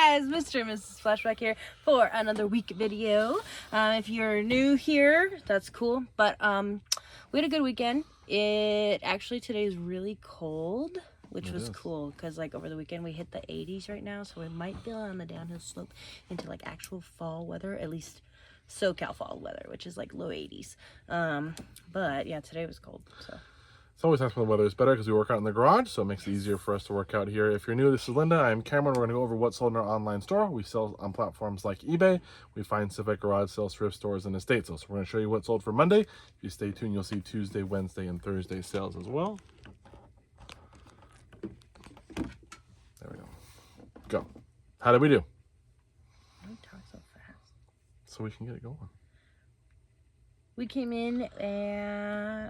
guys, Mr. and Mrs. Flashback here for another week video. If you're new here, that's cool, but we had a good weekend. Today is really cold, which was cool because like over the weekend we hit the 80s right now, so we might be on the downhill slope into like actual fall weather, at least SoCal fall weather, which is like low 80s. But yeah, today was cold, so. It's always nice when the weather is better because we work out in the garage, so it makes it easier for us to work out here. If you're new, this is Linda. I'm Cameron. We're going to go over what's sold in our online store. We sell on platforms like eBay. We find specific garage sales, thrift stores, and estate sales. So we're going to show you what's sold for Monday. If you stay tuned, you'll see Tuesday, Wednesday, and Thursday sales as well. There we go. Go. How did we do? Why do you talk so fast? So we can get it going. We came in at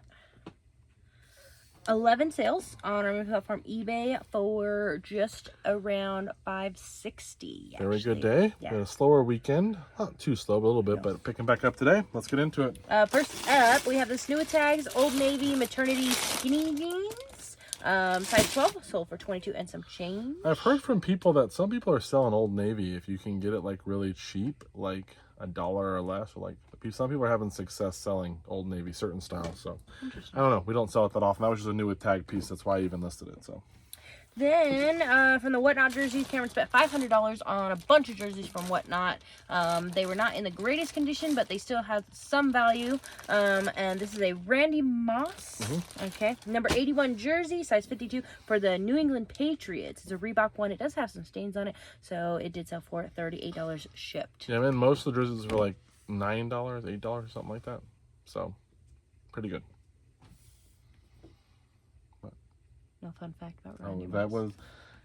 11 sales on our platform eBay for just around $560. Very good day. Yeah. We had a slower weekend. Not too slow, but a little bit, but picking back up today. Let's get into it. First up, we have this new tags, Old Navy maternity skinny jeans. Size 12, sold for $22 and some change. I've heard from people that some people are selling Old Navy if you can get it like really cheap, like $1 or less, or like some people are having success selling Old Navy certain styles. So I don't know, we don't sell it that often. That was just a new with tag piece, that's why I even listed it. So then from the Whatnot jerseys, Cameron spent $500 on a bunch of jerseys from Whatnot. They were not in the greatest condition, but they still have some value. And this is a Randy Moss, okay, number 81 jersey, size 52 for the New England Patriots. It's a Reebok one. It does have some stains on it, so it did sell for $38 shipped. yeah, man, most of the jerseys were like $9, $8, something like that. So pretty good. No fun fact about Randy Moss.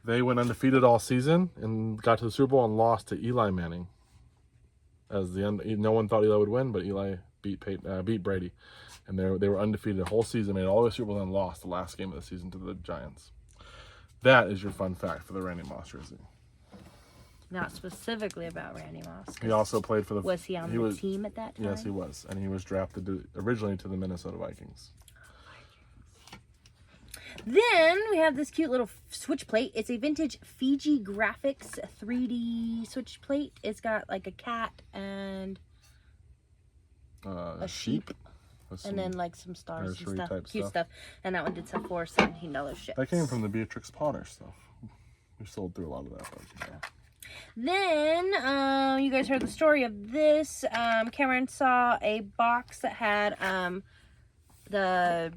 They went undefeated all season and got to the Super Bowl and lost to Eli Manning. As the end, no one thought Eli would win, but Eli beat Brady, and they were undefeated the whole season, made it all the way to Super Bowl, and lost the last game of the season to the Giants. That is your fun fact for the Randy Moss jersey. Not specifically about Randy Moss. He also played for the. Was he on the team at that time? Yes, he was, and he was drafted originally to the Minnesota Vikings. Then we have this cute little switch plate. It's a vintage Fiji Graphics 3D switch plate. It's got like a cat and a sheep. And then like some stars and stuff. Cute stuff. And that one did sell for $17 shipped. That came from the Beatrix Potter stuff. We sold through a lot of that. But, yeah. Then you guys heard the story of this. Cameron saw a box that had the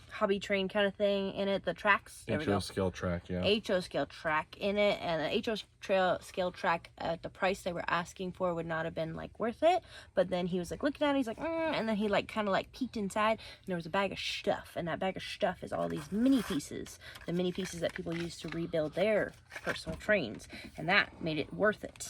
hobby train kind of thing in it, the tracks. HO scale track, yeah. HO scale track in it, and the HO scale track at the price they were asking for would not have been like worth it. But then he was like looking at it, he's like, and then he like kind of like peeked inside, and there was a bag of stuff, and that bag of stuff is all these mini pieces, the mini pieces that people use to rebuild their personal trains, and that made it worth it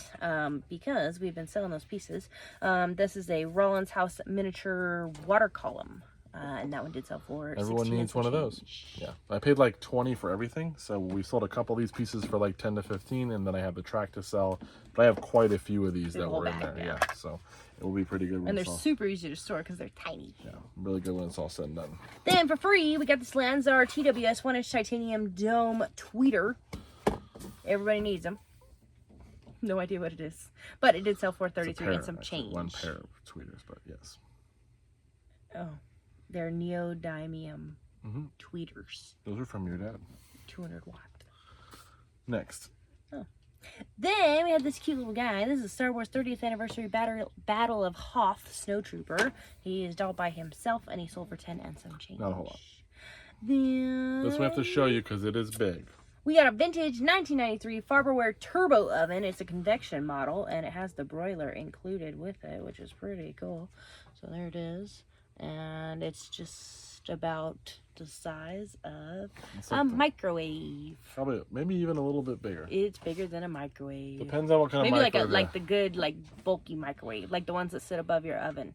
because we've been selling those pieces. This is a Rollins House miniature water column. And that one did sell for Everyone needs one of those. Yeah, I paid like $20 for everything, so we sold a couple of these pieces for like 10 to 15, and then I had the track to sell. But I have quite a few of these that were in there. Yeah, so it will be pretty good. And they're super easy to store because they're tiny. Yeah, really good when it's all said and done. Then for free, we got this Lanzar TWS 1-inch titanium dome tweeter. Everybody needs them. No idea what it is, but it did sell for $33 and some change. One pair of tweeters, but yes. Oh. They're neodymium tweeters. Those are from your dad. 200 watt. Next. Oh. Then we have this cute little guy. This is a Star Wars 30th Anniversary Battle of Hoth Snowtrooper. He is dolled by himself, and he sold for 10 and some change. Not a whole lot. Then this we have to show you because it is big. We got a vintage 1993 Farberware turbo oven. It's a convection model, and it has the broiler included with it, which is pretty cool. So there it is. And it's just about the size of a microwave. Probably, maybe even a little bit bigger. It's bigger than a microwave. Depends on what kind of microwave. Maybe like the good, like bulky microwave, like the ones that sit above your oven.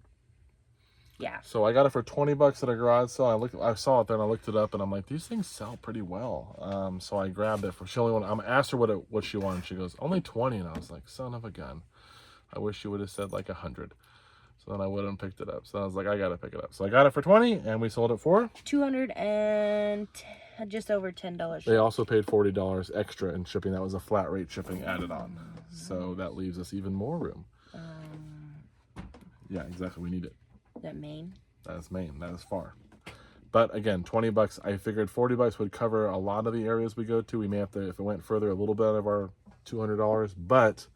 Yeah. So I got it for $20 at a garage sale. I saw it there and I looked it up and I'm like, these things sell pretty well. So I grabbed it for. She only wanted. I asked her what she wanted. She goes, only 20, and I was like, son of a gun. I wish you would have said like 100. So then I went and picked it up. So I was like, I gotta pick it up. So I got it for 20, and we sold it for 210. just over $10. They also paid $40 extra in shipping. That was a flat rate shipping added on. So that leaves us even more room. Yeah, exactly. We need it. That Maine? That is Maine. That is far. But again, $20. I figured $40 would cover a lot of the areas we go to. We may have to, if it went further, a little bit of our $200. But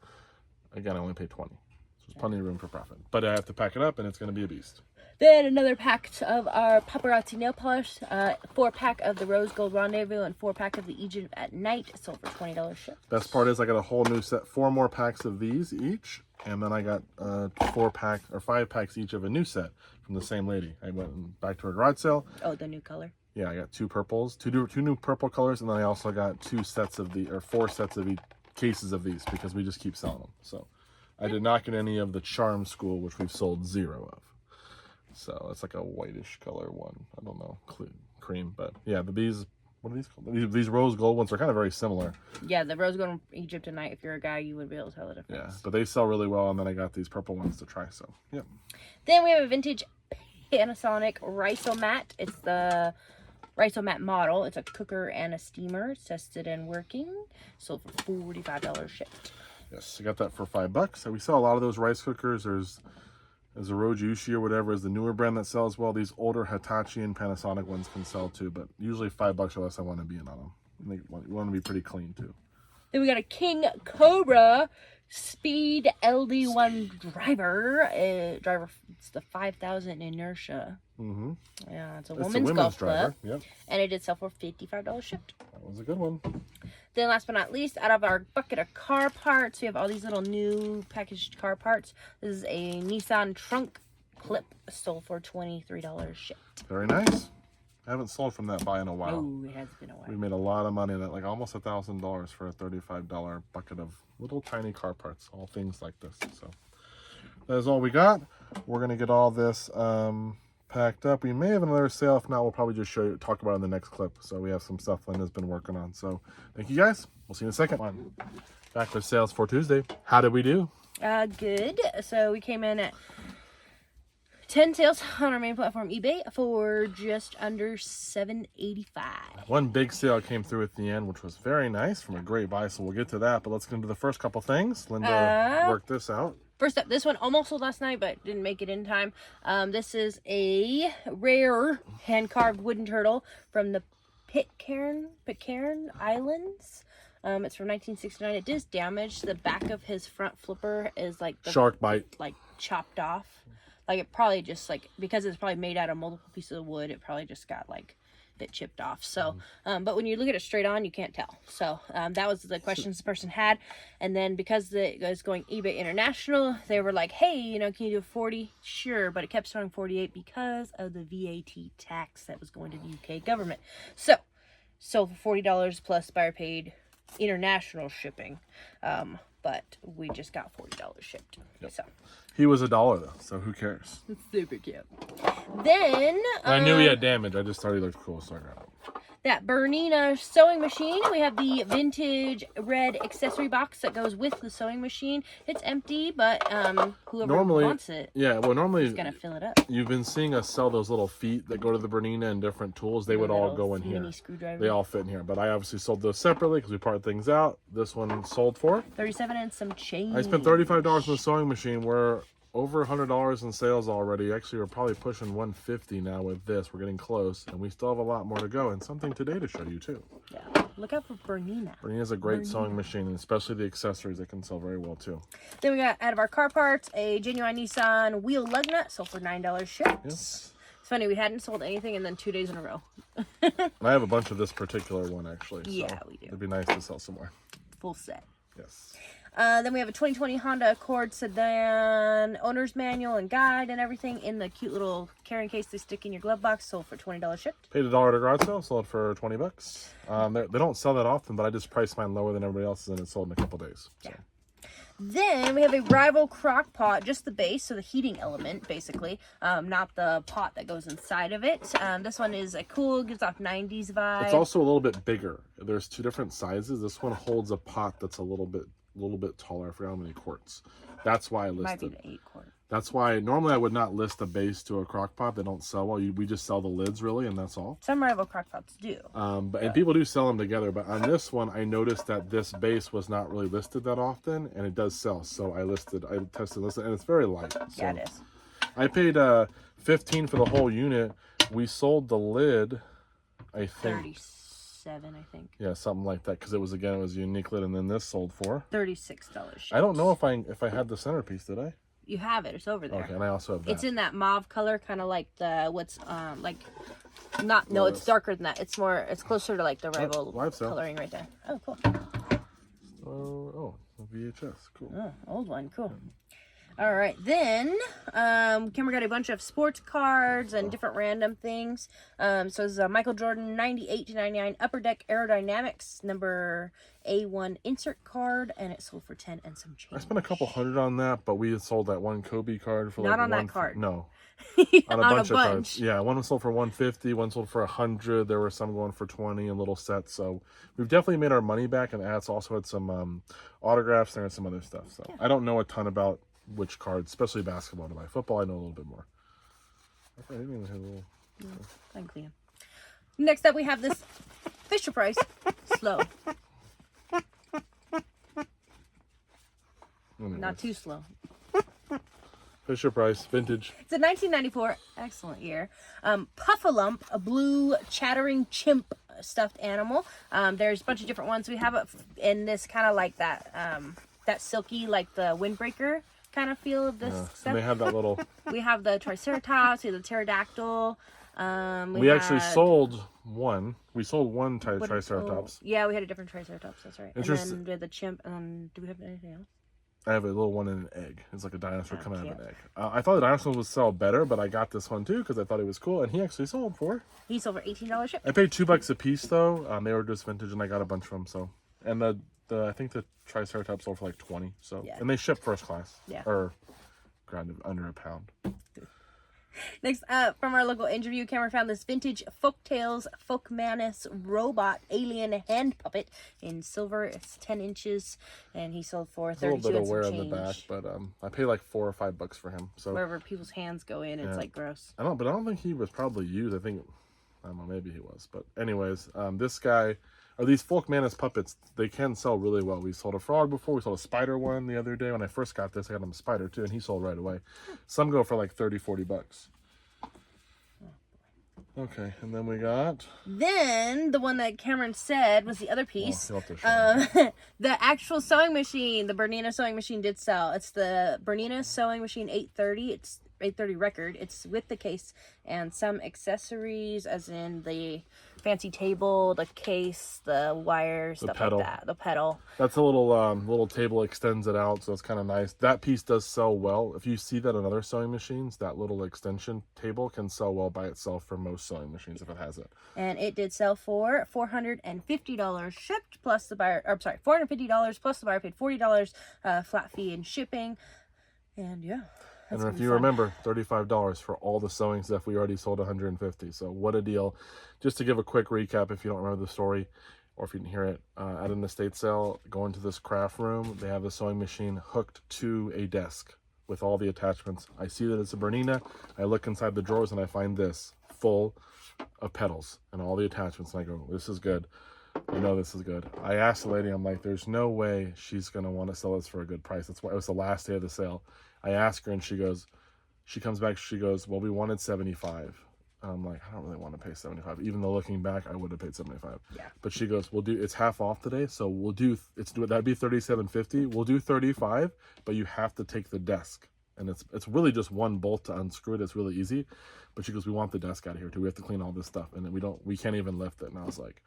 again, I only paid $20. So there's plenty of room for profit. But I have to pack it up, and it's going to be a beast. Then another pack of our paparazzi nail polish, 4-pack of the Rose Gold Rendezvous, and 4-pack of the Egypt at Night, sold for $20 shipped. Best part is I got a whole new set, 4 more packs of these each, and then I got 5 packs each of a new set from the same lady. I went back to her garage sale. Oh, the new color. Yeah, I got 2 purples, two new purple colors, and then I also got 4 sets of each cases of these because we just keep selling them. So I did not get any of the Charm School, which we've sold 0 of. So it's like a whitish color one. I don't know, cream, but yeah, these, what are these called? These rose gold ones are kind of very similar. Yeah, the Rose Gold Egypt at Night, if you're a guy, you would be able to tell the difference. Yeah, but they sell really well, and then I got these purple ones to try, so yeah. Then we have a vintage Panasonic Risomat. It's the Risomat model. It's a cooker and a steamer. It's tested and working. Sold for $45 shipped. Yes, I got that for $5. So we sell a lot of those rice cookers. There's a Rojushi or whatever is the newer brand that sells well. These older Hitachi and Panasonic ones can sell too, but usually $5 or less I want to be in on them. They want to be pretty clean too. Then we got a King Cobra Speed LD1 driver. It's the 5000 inertia. Mm-hmm. Yeah, it's a women's golf club. Yep. And it did sell for $55 shipped. That was a good one. Then last but not least, out of our bucket of car parts, we have all these little new packaged car parts. This is a Nissan trunk clip, sold for $23 shipped. Very nice. I haven't sold from that buy in a while. Oh, it has been a while. We made a lot of money in it, like almost $1,000 for a $35 bucket of little tiny car parts, all things like this. So that is all we got. We're gonna get all this packed up. We may have another sale. If not, we'll probably just talk about it in the next clip. So we have some stuff Linda's been working on. So thank you guys. We'll see you in a second. Back with sales for Tuesday. How did we do? Good. So we came in at 10 sales on our main platform eBay for just under $785. One big sale came through at the end, which was very nice from a great buy. So we'll get to that. But let's get into the first couple things. Linda worked this out. First up, this one almost sold last night, but didn't make it in time. This is a rare hand-carved wooden turtle from the Pitcairn Islands. It's from 1969. It is damaged. The back of his front flipper is like the shark bite, like chopped off. Like it probably just like, because it's probably made out of multiple pieces of wood, it probably just got like a bit chipped off. So, but when you look at it straight on, you can't tell. So that was the questions the person had. And then because it was going eBay International, they were like, hey, you know, can you do 40? Sure. But it kept showing 48 because of the VAT tax that was going to the UK government. So sold for $40 plus buyer paid international shipping. But we just got $40 shipped. Yep. So he was $1 though, so who cares? it's super cute. Then I knew he had damage. I just thought he looked cool, so I got it. That Bernina sewing machine. We have the vintage red accessory box that goes with the sewing machine. It's empty, but whoever wants it, yeah, well, normally is gonna fill it up. You've been seeing us sell those little feet that go to the Bernina and different tools. They would all go in here. Mini screwdriver. They all fit in here, but I obviously sold those separately because we part things out. This one sold for $37 and some change. I spent $35 on the sewing machine. We're over $100 in sales already. Actually, we're probably pushing $150 now with this. We're getting close, and we still have a lot more to go, and something today to show you too. Yeah, look out for Bernina. Bernina's a great sewing machine, and especially the accessories, they can sell very well too. Then we got, out of our car parts, a genuine Nissan wheel lug nut, sold for $9 shipped. Yes. It's funny, we hadn't sold anything, and then 2 days in a row. And I have a bunch of this particular one actually. So yeah, we do. It'd be nice to sell some more. Full set. Yes. Then we have a 2020 Honda Accord sedan, owner's manual and guide and everything in the cute little carrying case they stick in your glove box. Sold for $20 shipped. Paid $1 at a garage sale, sold for $20. They don't sell that often, but I just priced mine lower than everybody else's, and it sold in a couple days. So. Yeah. Then we have a rival crock pot, just the base, so the heating element, basically, not the pot that goes inside of it. This one is a cool, gives off 90s vibe. It's also a little bit bigger. There's 2 different sizes. This one holds a pot that's a little bit little bit taller. I forgot how many quarts. That's why I Might be listed. the 8 quart. That's why normally I would not list a base to a crock pot. They don't sell well. We just sell the lids really, and that's all. Some rival crock pots do. And people do sell them together. But on this one, I noticed that this base was not really listed that often, and it does sell. So I tested, and it's very light. So Yeah, it is. I paid $15 for the whole unit. We sold the lid, I think. 37, I think. Yeah, something like that, because it was a unique lid, and then this sold for $36. I don't know if I had the centerpiece, did I? You have it. It's over there. Okay, and I also have that. It's in that mauve color, kind of like the no, it's darker than that. It's closer to like the rival coloring right there. Oh, cool. VHS, cool. Oh, old one, cool. All right, then Cameron got a bunch of sports cards and different random things. So this is a Michael Jordan 98/99 Upper Deck Aerodynamics number A1 insert card, and it sold for 10 and some change. I spent a couple $100 on that, but we had sold that one Kobe card for not on that card. No, on a bunch of cards. Yeah, one was sold for $150, one sold for $100. There were some going for $20 in little sets. So we've definitely made our money back, and it's also had some autographs there and some other stuff. So I don't know a ton about which cards, especially basketball. To buy football, I know a little bit more. Thank you. Next up, we have this Fisher Price slow. Not too slow. Fisher Price vintage. It's a 1994, excellent year. Puffalump, a blue chattering chimp stuffed animal. There's a bunch of different ones. We have it in this kind of like that silky, like the windbreaker kind of feel of this stuff. And they have that little. We have the Triceratops, we have the pterodactyl. We actually sold one. We sold one Triceratops. Yeah, we had a different Triceratops. That's right. And then we had the chimp. Do we have anything else? I have a little one in an egg. It's like a dinosaur coming out of an egg. I thought the dinosaur would sell better, but I got this one too because I thought it was cool, and he actually sold for. He sold for $18 ship. I paid $2 a piece though. They were just vintage, and I got a bunch of them. So, and I think the Triceratops sold for like 20. So, and they ship first class. Yeah. Or grounded under a pound. Next up, from our local interview, Cameron found this vintage Folktales Folkmanis robot alien hand puppet in silver. It's 10 inches, and he sold for 32 and some change. A little bit of wear on the back, but I paid like $4 or $5 for him. So wherever people's hands go in, it's like gross. I don't think he was probably used. I don't know, maybe he was. But anyways, this guy, or these Folkmanis puppets, they can sell really well. We sold a frog before. We sold a spider one the other day. When I first got this, I got him a spider too, and he sold right away. Some go for like $30, $40. Okay, and then we got... Then, the one that Cameron said was the other piece. The actual sewing machine, the Bernina sewing machine did sell. It's the Bernina sewing machine 830. It's 830 record. It's with the case and some accessories, as in the fancy table, the case, the wires, stuff like that. The pedal. That's a little table, extends it out, so it's kind of nice. That piece does sell well. If you see that on other sewing machines, that little extension table can sell well by itself for most sewing machines if it has it. And it did sell for $450 shipped plus the buyer, or sorry, $450 plus the buyer paid $40 flat fee in shipping. And yeah. And if you remember, $35 for all the sewing stuff. We already sold $150. So what a deal. Just to give a quick recap, if you don't remember the story, or if you didn't hear it, at an estate sale, going to this craft room, they have the sewing machine hooked to a desk with all the attachments. I see that it's a Bernina. I look inside the drawers and I find this full of pedals and all the attachments. And I go, this is good. I know this is good. I asked the lady, I'm like, there's no way she's going to want to sell this for a good price. That's why it was the last day of the sale. I ask her and she comes back, she goes, well, we wanted 75. I'm like, I don't really want to pay 75. Even though looking back, I would have paid 75. Yeah. But she goes, it's half off today, so that'd be $37.50. We'll do 35, but you have to take the desk. And it's really just one bolt to unscrew it. It's really easy. But she goes, we want the desk out of here too. We have to clean all this stuff. And then we can't even lift it. And I was like,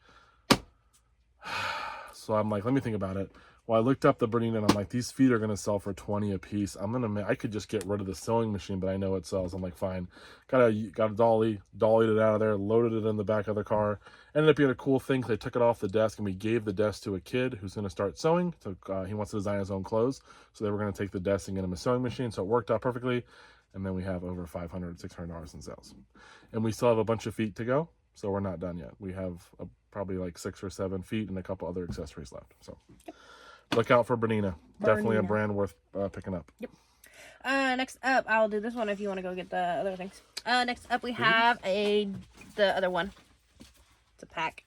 so I'm like, let me think about it. Well, I looked up the Bernina and I'm like, these feet are going to sell for 20 a piece. I could just get rid of the sewing machine, but I know it sells. I'm like, fine. Got a dollied it out of there, loaded it in the back of the car. Ended up being a cool thing because I took it off the desk and we gave the desk to a kid who's going to start sewing. So he wants to design his own clothes. So they were going to take the desk and get him a sewing machine. So it worked out perfectly. And then we have over $500, $600 in sales. And we still have a bunch of feet to go. So we're not done yet. We have probably like 6 or 7 feet and a couple other accessories left. So... Look out for Bernina. Definitely a Bernina. brand worth picking up. Yep. Next up, I'll do this one if you want to go get the other things. Next up, we have the other one. It's a pack.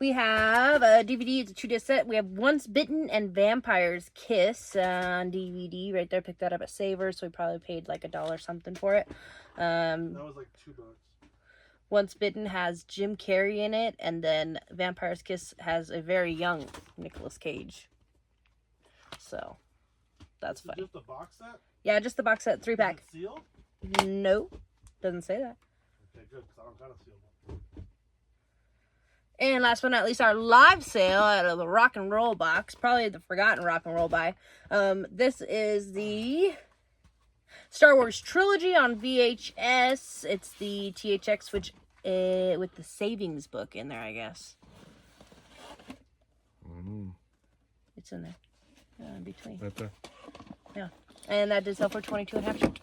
We have a DVD. It's a 2-disc set. We have Once Bitten and Vampire's Kiss on DVD right there. Picked that up at Savers, so we probably paid like $1 something for it. That was like $2. Once Bitten has Jim Carrey in it, and then Vampire's Kiss has a very young Nicolas Cage. So, that's funny. Just the box set? Yeah, just the box set, 3-pack. Is it sealed? No, doesn't say that. Okay, good, because I don't got a sealed one. And last but not least, our live sale out of the Rock and Roll box, probably the forgotten Rock and Roll buy. This is the Star Wars Trilogy on VHS. It's the THX, which with the savings book in there, I guess. It's in there, in between. Right there. Yeah, and that did sell for $22.50.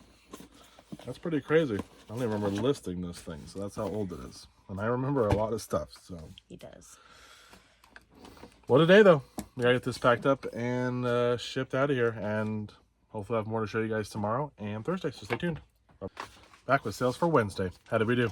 That's pretty crazy. I don't even remember listing this thing, so that's how old it is. And I remember a lot of stuff, so. He does. What a day, though. We gotta get this packed up and shipped out of here, and hopefully I have more to show you guys tomorrow and Thursday, so stay tuned. Back with sales for Wednesday. How did we do?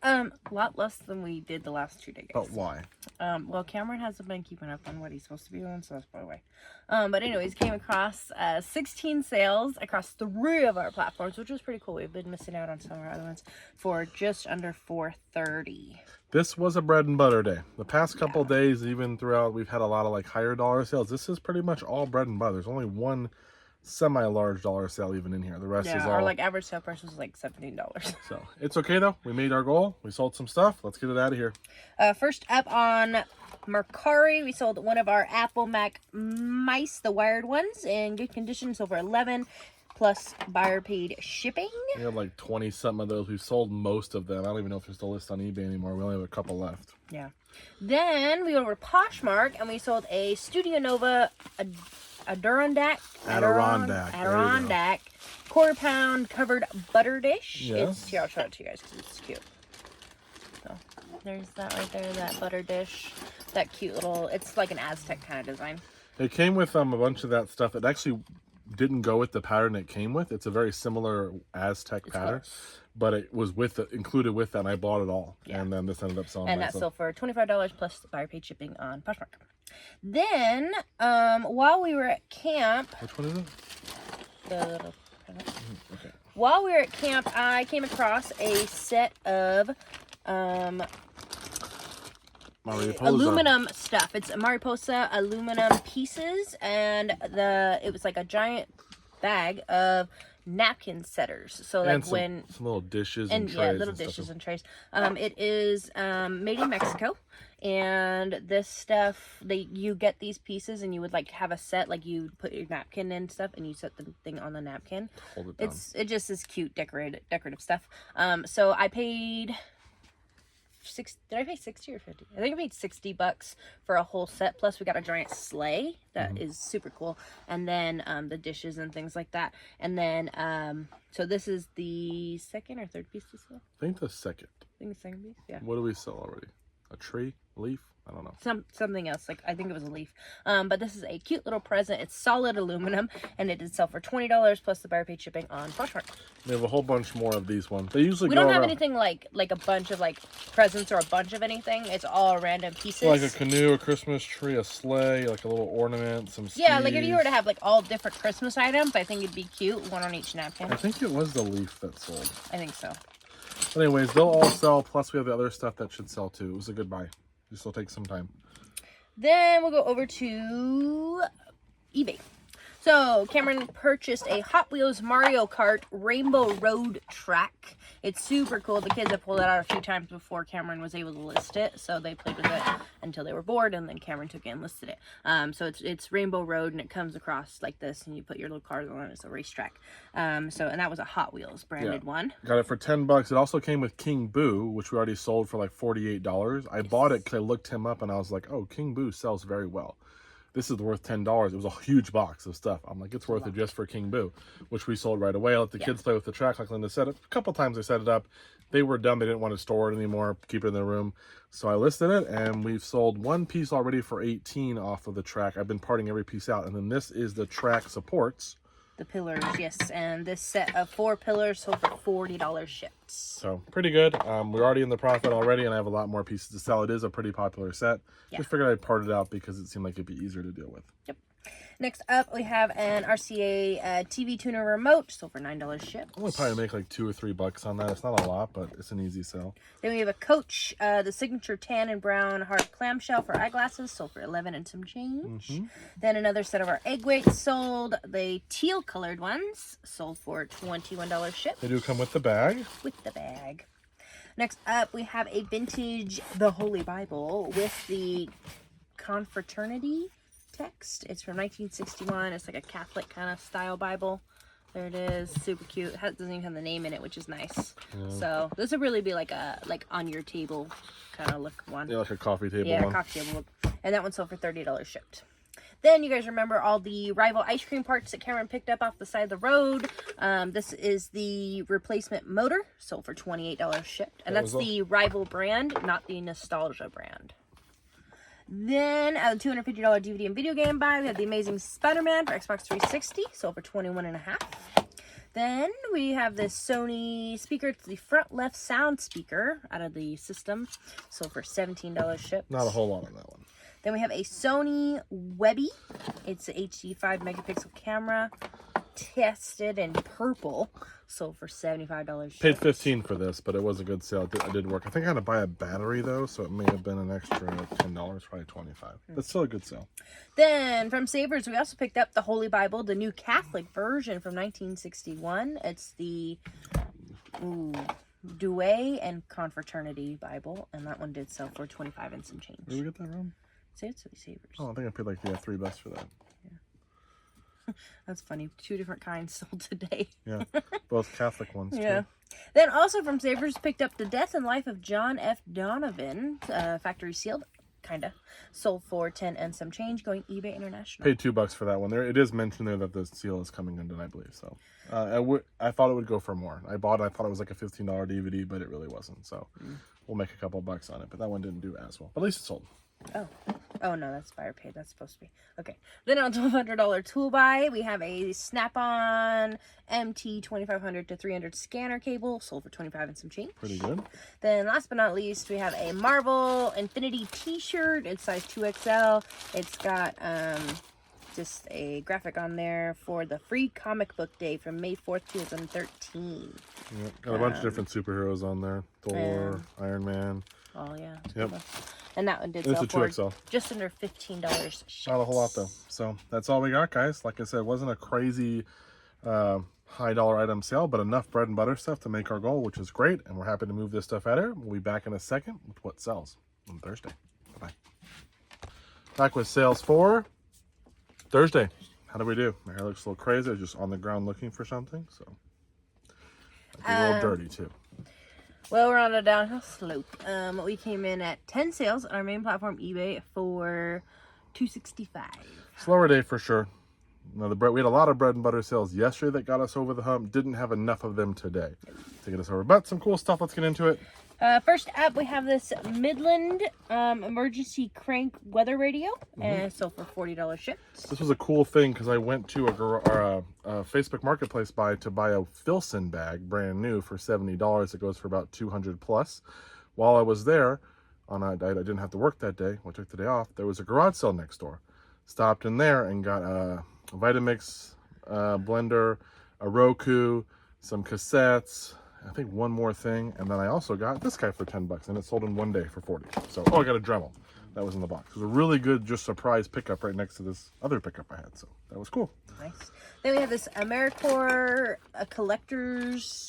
A lot less than we did the last 2 days. But why? Well, Cameron hasn't been keeping up on what he's supposed to be doing, so that's by the way. But anyways, came across 16 sales across 3 of our platforms, which was pretty cool. We've been missing out on some of our other ones for just under $430. This was a bread and butter day. The past couple days, even throughout, we've had a lot of like higher dollar sales. This is pretty much all bread and butter. There's only one semi-large dollar sale even in here. The rest is all... our like average sale price was like $17. So it's okay though. We made our goal. We sold some stuff. Let's get it out of here. First up on Mercari, we sold one of our Apple Mac mice, the wired ones, in good condition, so for $11 plus buyer paid shipping. We have like 20 something of those. We've sold most of them. I don't even know if they're still listed on eBay anymore. We only have a couple left. Yeah. Then we went over to Poshmark and we sold a Studio Nova Adirondack 1/4-pound covered butter dish. Yes. Here, I'll show it to you guys because it's cute. So there's that right there, that butter dish. That cute little, it's like an Aztec kind of design. It came with a bunch of that stuff. It actually didn't go with the pattern it came with. It's a very similar Aztec pattern, but it was included with that, and I bought it all. Yeah. And then this ended up selling. And that sold for $25 plus buyer paid shipping on Poshmark. Then, while we were at camp, which one is it? Okay. While we were at camp, I came across a set of aluminum stuff. It's Mariposa aluminum pieces, and it was like a giant bag of napkin setters. So like some little dishes and trays. Yeah, little dishes and trays. It is made in Mexico. And this stuff, you get these pieces and you would like have a set, like you put your napkin and stuff and you set the thing on the napkin. Hold it down. It just is cute decorative stuff. So I paid did I pay 60 or 50? I think I paid $60 for a whole set. Plus we got a giant sleigh that is super cool. And then the dishes and things like that. And then so this is the second or third piece to sell? I think the second. Second piece, yeah. What do we sell already? A tree? Leaf? I don't know. Something else. Like I think it was a leaf. But this is a cute little present. It's solid aluminum, and it did sell for $20 plus the buyer paid shipping on Poshmark. We have a whole bunch more of these ones. They usually we don't have anything like a bunch of like presents or a bunch of anything. It's all random pieces. Like a canoe, a Christmas tree, a sleigh, like a little ornament, some skis. Yeah, like if you were to have like all different Christmas items, I think it'd be cute. One on each napkin. I think it was the leaf that sold. I think so. But anyways, they'll all sell. Plus we have the other stuff that should sell too. It was a good buy. This will take some time. Then we'll go over to eBay. So Cameron purchased a Hot Wheels Mario Kart Rainbow Road track. It's super cool. The kids have pulled it out a few times before Cameron was able to list it. So they played with it until they were bored, and then Cameron took it and listed it. So it's Rainbow Road, and it comes across like this, and you put your little cars on it. It's a racetrack. And that was a Hot Wheels branded one. Got it for $10. It also came with King Boo, which we already sold for like $48. I bought it because I looked him up, and I was like, oh, King Boo sells very well. this is worth $10. It was a huge box of stuff. I'm like, it's worth it just for King Boo, which we sold right away. I let the kids play with the track, like Linda said. A couple times they set it up. They were dumb. They didn't want to store it anymore, keep it in their room. So I listed it, and we've sold one piece already for $18 off of the track. I've been parting every piece out. And then this is the track supports. The pillars, yes. And this set of 4 pillars sold for $40 shipped. So pretty good. We're already in the profit already, and I have a lot more pieces to sell. It is a pretty popular set. Just figured I'd part it out because it seemed like it'd be easier to deal with. Yep. Next up, we have an RCA TV tuner remote, sold for $9 shipped. I'm gonna probably make like $2 or $3 on that. It's not a lot, but it's an easy sell. Then we have a Coach, the signature tan and brown hard clamshell for eyeglasses, sold for $11 and some change. Then another set of our egg weights sold. The teal colored ones sold for $21 shipped. They do come with the bag. With the bag. Next up, we have a vintage The Holy Bible with the Confraternity text. It's from 1961. It's like a Catholic kind of style Bible. There it is. Super cute. It doesn't even have the name in it, which is nice. Yeah. So this would really be like a on your table kind of look one. Yeah, like a coffee table one. Yeah, coffee table look. And that one sold for $30 shipped. Then you guys remember all the Rival ice cream parts that Cameron picked up off the side of the road. This is the replacement motor, sold for $28 shipped. And that's the Rival brand, not the Nostalgia brand. Then a $250 DVD and video game buy. We have the Amazing Spider-Man for Xbox 360, sold for $21.50. Then we have this Sony speaker. It's the front left sound speaker out of the system, sold for $17 shipped. Not a whole lot on that one. Then we have a Sony Webby. It's a HD 5 megapixel camera, tested in purple, sold for $75. Paid $15 for this, but it was a good sale. It did work. I think I had to buy a battery though, so it may have been an extra $10, probably $25. But still a good sale. Then from Savers, we also picked up the Holy Bible, the new Catholic version from 1961. It's the Douay and Confraternity Bible, and that one did sell for $25 and some change. Did we get that wrong? It's Savers. Oh, I think I paid like $3 for that. That's funny. 2 different kinds sold today. Yeah, both Catholic ones too. Yeah. Then also from Savers, picked up the Death and Life of John F. Donovan, factory sealed, kinda. Sold for $10 and some change, going eBay International. Paid $2 for that one. There, it is mentioned there that the seal is coming in, I believe. So, I thought it would go for more. I thought it was like a $15 DVD, but it really wasn't. So, we'll make a couple bucks on it. But that one didn't do as well. But at least it sold. Oh no, that's buyer paid. That's supposed to be okay. Then on $1,200 tool buy, we have a Snap-on MT 2500 to 300 scanner cable, sold for $25 and some change. Pretty good. Then last but not least, we have a Marvel Infinity T-shirt. It's size 2XL. It's got just a graphic on there for the free comic book day from May 4th, 2013. Yep, got a bunch of different superheroes on there. Thor, Iron Man. Oh yeah. Yep. And that one did it's sell a 2XL. for just under $15 shipped. Not a whole lot though. So that's all we got, guys. Like I said, it wasn't a crazy high dollar item sale, but enough bread and butter stuff to make our goal, which is great. And we're happy to move this stuff out here. We'll be back in a second with what sells on Thursday. Bye-bye. Back with sales for Thursday. How did we do? My hair looks a little crazy. I was just on the ground looking for something. So a little dirty too. Well, we're on a downhill slope. We came in at 10 sales on our main platform, eBay, for $265. Slower day for sure. Now, we had a lot of bread and butter sales yesterday that got us over the hump. Didn't have enough of them today to get us over. But some cool stuff. Let's get into it. First up, we have this Midland emergency crank weather radio, and so for $40 shipped. This was a cool thing because I went to a Facebook Marketplace to buy a Filson bag, brand new, for $70. It goes for about 200 plus. While I was there, I didn't have to work that day. I took the day off. There was a garage sale next door. Stopped in there and got a Vitamix blender, a Roku, some cassettes, I think one more thing, and then I also got this guy for $10, and it sold in one day for $40. So, I got a Dremel that was in the box. It was a really good, just surprise pickup right next to this other pickup I had. So that was cool. Nice. Then we have this AmeriCorps collector's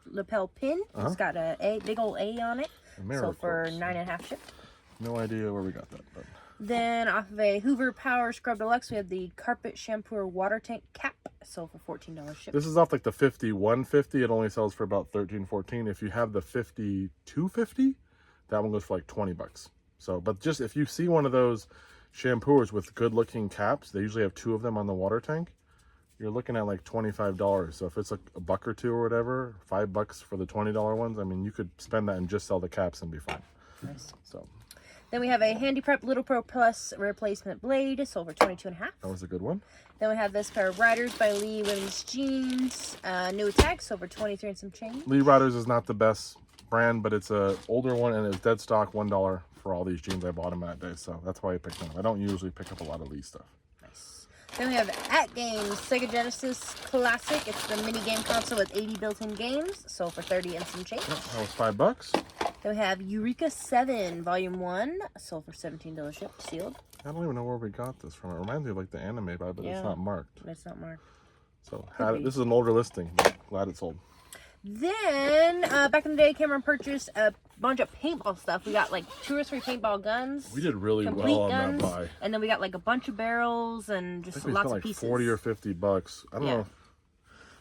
lapel pin. It's got a big old A on it. So for $9.50 shipped. No idea where we got that, but. Then off of a Hoover Power Scrub Deluxe, we have the carpet shampoo water tank cap, sold for $14 shipped. This is off like the 5150. It only sells for about $13-14. If you have the 5250, that one goes for like $20. So, but just if you see one of those shampooers with good looking caps, they usually have 2 of them on the water tank. You're looking at like $25. So if it's like a buck or 2 or whatever, $5 for the $20 ones, I mean, you could spend that and just sell the caps and be fine. Nice. So then we have a Handy Prep Little Pro Plus replacement blade, sold for $22.50. that was a good one. Then we have this pair of Riders by Lee women's jeans, new attack, sold for $23 and some change. Lee Riders is not the best brand, but it's a older one and it's dead stock, $1 for all these jeans. I bought them that day, so that's why I picked them up. I don't usually pick up a lot of Lee stuff. Nice. Then we have At Games Sega Genesis Classic. It's the mini game console with 80 built-in games, sold for $30 and some change. Yep, that was $5. Then we have Eureka 7 Volume 1, sold for $17 shipped, sealed. I don't even know where we got this from. It reminds me of like the anime buy, but Yeah. it's not marked. It's not marked. So this is an older listing, but glad it sold. Then, back in the day, Cameron purchased a bunch of paintball stuff. We got like 2 or 3 paintball guns. We did really complete well on guns, that buy. and then we got like a bunch of barrels and I just think we lots spent of like pieces. 40 or $50. I don't know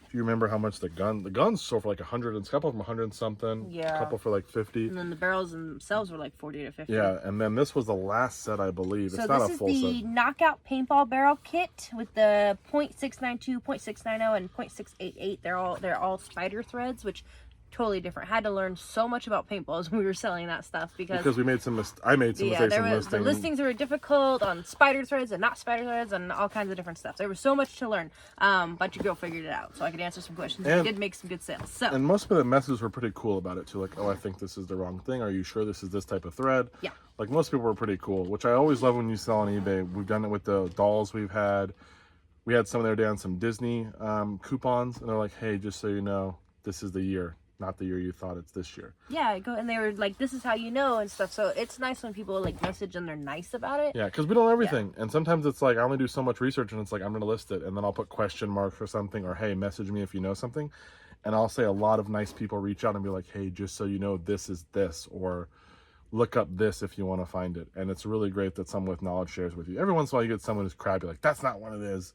if you remember how much the guns sold for like 100, and a couple of them 100 and something. Yeah. A couple for like 50. And then the barrels themselves were like 40 to 50. Yeah, and then this was the last set, I believe. So it's not this a is full the set. knockout paintball barrel kit with the .692, .690, and .688. They're all spider threads, which totally different. Had to learn so much about paintballs when we were selling that stuff because we made some I made some mistakes in listing. the listings were difficult on spider threads and not spider threads and all kinds of different stuff. There was so much to learn. But your girl figured it out, so I could answer some questions. And- We did make some good sales. So And most of the messages were pretty cool about it too. Like, oh, I think this is the wrong thing. Are you sure this is this type of thread? yeah, Like most people were pretty cool, which I always love when you sell on eBay. We've done it with the dolls we've had. We had some the other day on some Disney coupons, and they're like, hey, just so you know, this is the year, not the year you thought it's this year. yeah. And they were like, "This is how you know" and stuff. So it's nice when people like message and they're nice about it. Yeah, because we don't know everything. And sometimes it's like, I only do so much research, and it's like, I'm going to list it, and then I'll put question marks or something, or hey, message me if you know something. And I'll say a lot of nice people reach out and be like, hey, just so you know, this is this, or look up this if you want to find it. And it's really great that someone with knowledge shares with you. Every once in a while you get someone who's crabby, like, that's not what it is.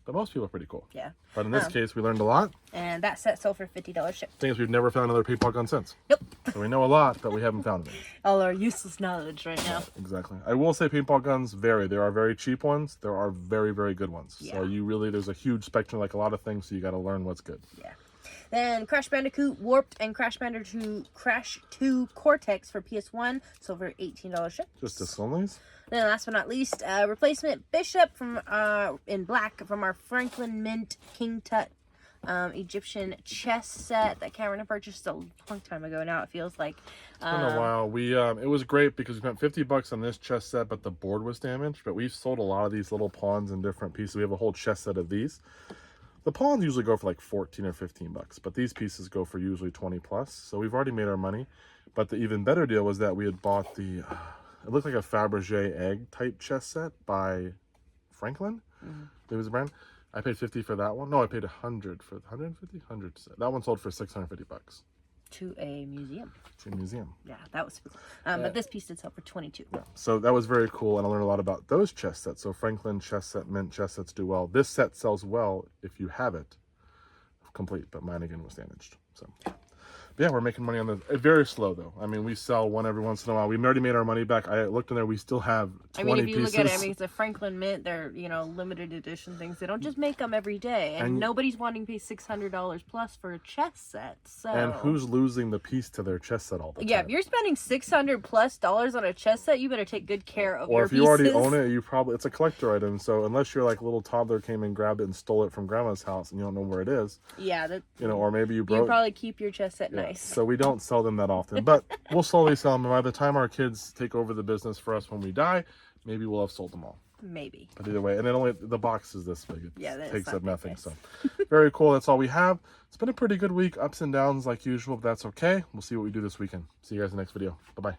But most people are pretty cool. Yeah. But in this case, we learned a lot. And that set sold for $50 shipped. Thing is, we've never found another paintball gun since. Nope. So we know a lot, but we haven't found any. All our useless knowledge right now. Exactly. I will say paintball guns vary. There are very cheap ones. There are very, very good ones. Yeah. So there's a huge spectrum, like a lot of things, so you got to learn what's good. Yeah. Then Crash Bandicoot Warped and Crash Bandicoot Crash 2 Cortex for PS1, sold for $18 shipped. Just disc onlys. Then last but not least, replacement Bishop from in black from our Franklin Mint King Tut Egyptian chess set that Cameron had purchased a long time ago. Now it feels like. It's been a while. We it was great because we spent $50 on this chess set, but the board was damaged. But we've sold a lot of these little pawns in different pieces. We have a whole chess set of these. The pawns usually go for like 14 or $15, but these pieces go for usually 20 plus. So we've already made our money. But the even better deal was that we had bought the it looked like a Fabergé egg type chess set by Franklin. It was a brand. I paid 50 for that one. No, I paid 100 for 150. 100. That one sold for $650 to a museum. to a museum. Yeah, that was super cool. But this piece did sell for $22. Yeah, so that was very cool, and I learned a lot about those chess sets. So Franklin chess set, Mint chess sets do well. This set sells well if you have it complete, but mine again was damaged. So. But yeah, we're making money on the very slow though. I mean, we sell one every once in a while. We've already made our money back. I looked in there. We still have 20 I mean, if you pieces. look at it, I mean, it's a Franklin Mint. They're limited edition things. They don't just make them every day, and nobody's wanting to pay $600 plus for a chess set. So And who's losing the piece to their chess set all the time? yeah, if you're spending $600 plus on a chess set, you better take good care of or your if you already own it, you probably it's a collector item. So unless you're like a little toddler came and grabbed it and stole it from grandma's house and you don't know where it is, yeah, that or maybe you broke. you probably keep your chess set nice. So we don't sell them that often, but we'll slowly sell them. And by the time our kids take over the business for us when we die, maybe we'll have sold them all. Maybe. But either way, and then only the box is this big. It Yeah, takes up nothing. nice. So very cool. That's all we have. It's been a pretty good week, ups and downs like usual, but that's okay. We'll see what we do this weekend. See you guys in the next video. Bye-bye.